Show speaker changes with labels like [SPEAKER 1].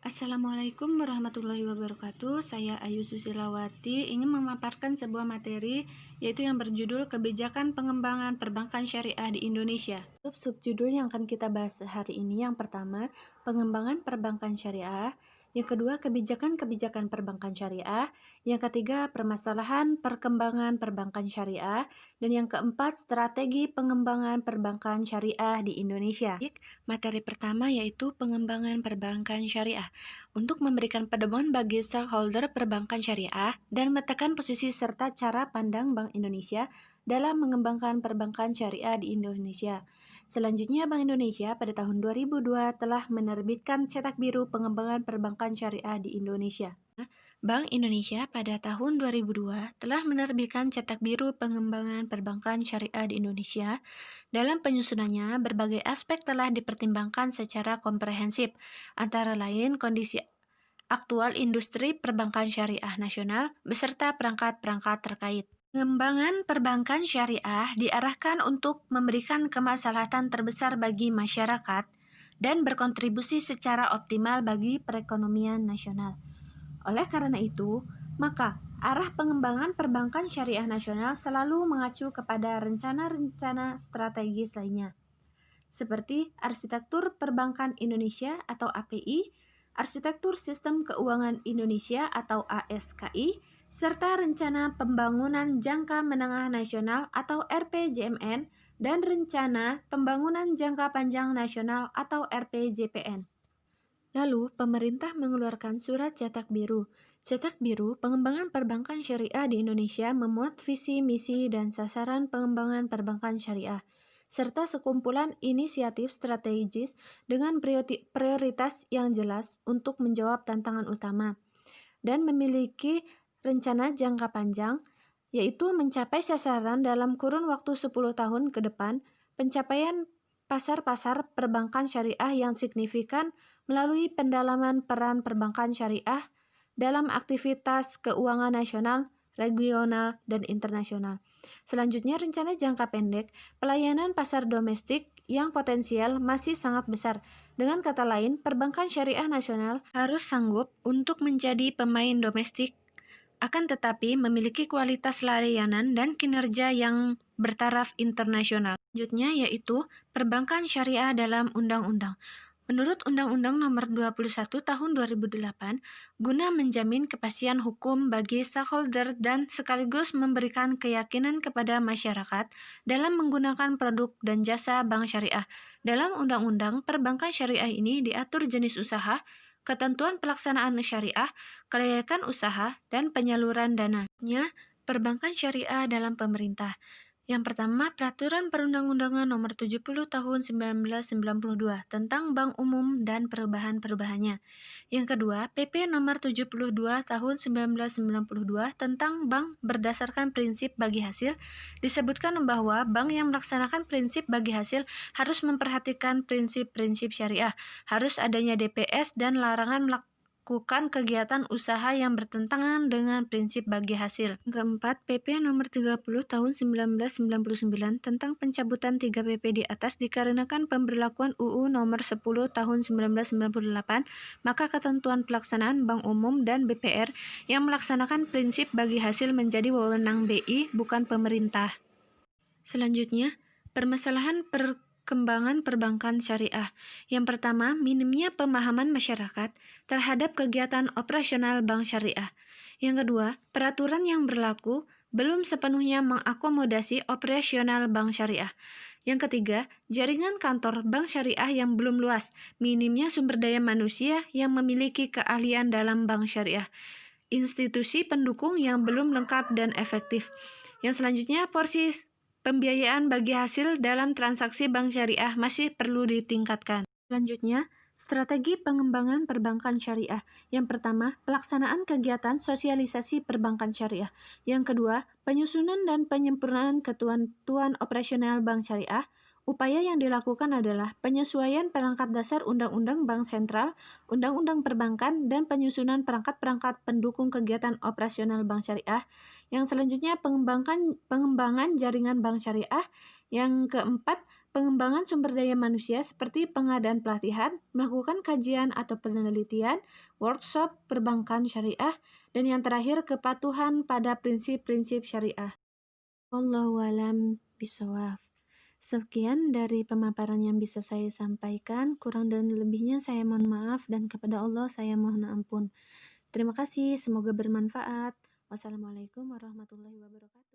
[SPEAKER 1] Assalamualaikum warahmatullahi wabarakatuh. Saya Ayu Susilawati ingin memaparkan sebuah materi yaitu yang berjudul Kebijakan Pengembangan Perbankan Syariah di Indonesia. Subjudul yang akan kita bahas hari ini yang pertama, pengembangan perbankan syariah, yang kedua, kebijakan-kebijakan perbankan syariah, yang ketiga, permasalahan perkembangan perbankan syariah, dan yang keempat, strategi pengembangan perbankan syariah di Indonesia. Materi pertama yaitu pengembangan perbankan syariah. Untuk memberikan pedoman bagi stakeholder perbankan syariah dan memetakan posisi serta cara pandang Bank Indonesia dalam mengembangkan perbankan syariah di Indonesia. Selanjutnya, Bank Indonesia pada tahun 2002 telah menerbitkan cetak biru pengembangan perbankan syariah di Indonesia. Bank Indonesia pada tahun 2002 telah menerbitkan cetak biru pengembangan perbankan syariah di Indonesia. Dalam penyusunannya, berbagai aspek telah dipertimbangkan secara komprehensif, antara lain kondisi aktual industri perbankan syariah nasional beserta perangkat-perangkat terkait. Pengembangan perbankan syariah diarahkan untuk memberikan kemaslahatan terbesar bagi masyarakat dan berkontribusi secara optimal bagi perekonomian nasional. Oleh karena itu, maka arah pengembangan perbankan syariah nasional selalu mengacu kepada rencana-rencana strategis lainnya, seperti Arsitektur Perbankan Indonesia atau API, Arsitektur Sistem Keuangan Indonesia atau ASKI, serta Rencana Pembangunan Jangka Menengah Nasional atau RPJMN, dan Rencana Pembangunan Jangka Panjang Nasional atau RPJPN. Lalu, pemerintah mengeluarkan surat cetak biru. Cetak biru pengembangan perbankan syariah di Indonesia memuat visi, misi, dan sasaran pengembangan perbankan syariah, serta sekumpulan inisiatif strategis dengan prioritas yang jelas untuk menjawab tantangan utama, dan memiliki rencana jangka panjang, yaitu mencapai sasaran dalam kurun waktu 10 tahun ke depan, pencapaian pasar-pasar perbankan syariah yang signifikan melalui pendalaman peran perbankan syariah dalam aktivitas keuangan nasional, regional, dan internasional. Selanjutnya, rencana jangka pendek, pelayanan pasar domestik yang potensial masih sangat besar. Dengan kata lain, perbankan syariah nasional harus sanggup untuk menjadi pemain domestik, akan tetapi memiliki kualitas layanan dan kinerja yang bertaraf internasional. Selanjutnya yaitu perbankan syariah dalam undang-undang. Menurut Undang-Undang Nomor 21 Tahun 2008, guna menjamin kepastian hukum bagi stakeholder dan sekaligus memberikan keyakinan kepada masyarakat dalam menggunakan produk dan jasa bank syariah. Dalam Undang-Undang Perbankan Syariah ini diatur jenis usaha, ketentuan pelaksanaan syariah, kelayakan usaha, dan penyaluran dana. Perbankan syariah dalam pemerintah. Yang pertama, Peraturan Perundang-undangan Nomor 70 Tahun 1992 tentang Bank Umum dan perubahan-perubahannya. Yang kedua, PP Nomor 72 Tahun 1992 tentang Bank berdasarkan prinsip bagi hasil. Disebutkan bahwa bank yang melaksanakan prinsip bagi hasil harus memperhatikan prinsip-prinsip syariah, harus adanya DPS dan larangan melakukan kegiatan usaha yang bertentangan dengan prinsip bagi hasil. Keempat, PP Nomor 30 Tahun 1999 tentang pencabutan 3 PP di atas dikarenakan pemberlakuan UU Nomor 10 Tahun 1998, maka ketentuan pelaksanaan Bank Umum dan BPR yang melaksanakan prinsip bagi hasil menjadi wewenang BI, bukan pemerintah. Selanjutnya, permasalahan perkembangan perbankan syariah. Yang pertama, minimnya pemahaman masyarakat terhadap kegiatan operasional bank syariah. Yang kedua, peraturan yang berlaku belum sepenuhnya mengakomodasi operasional bank syariah. Yang ketiga, jaringan kantor bank syariah yang belum luas, minimnya sumber daya manusia yang memiliki keahlian dalam bank syariah, institusi pendukung yang belum lengkap dan efektif. Yang selanjutnya, porsi pembiayaan bagi hasil dalam transaksi bank syariah masih perlu ditingkatkan. Selanjutnya, strategi pengembangan perbankan syariah. Yang pertama, pelaksanaan kegiatan sosialisasi perbankan syariah. Yang kedua, penyusunan dan penyempurnaan ketentuan operasional bank syariah. Upaya yang dilakukan adalah penyesuaian perangkat dasar Undang-Undang Bank Sentral, Undang-Undang Perbankan, dan penyusunan perangkat-perangkat pendukung kegiatan operasional bank syariah. Yang selanjutnya, pengembangan jaringan bank syariah. Yang keempat, Pengembangan sumber daya manusia seperti pengadaan pelatihan, melakukan kajian atau penelitian, workshop perbankan syariah, dan yang terakhir kepatuhan pada prinsip-prinsip syariah. Wallahu alam bisawab. Sekian dari pemaparan yang bisa saya sampaikan. Kurang dan lebihnya saya mohon maaf dan kepada Allah saya mohon ampun. Terima kasih, semoga bermanfaat. Wassalamualaikum warahmatullahi wabarakatuh.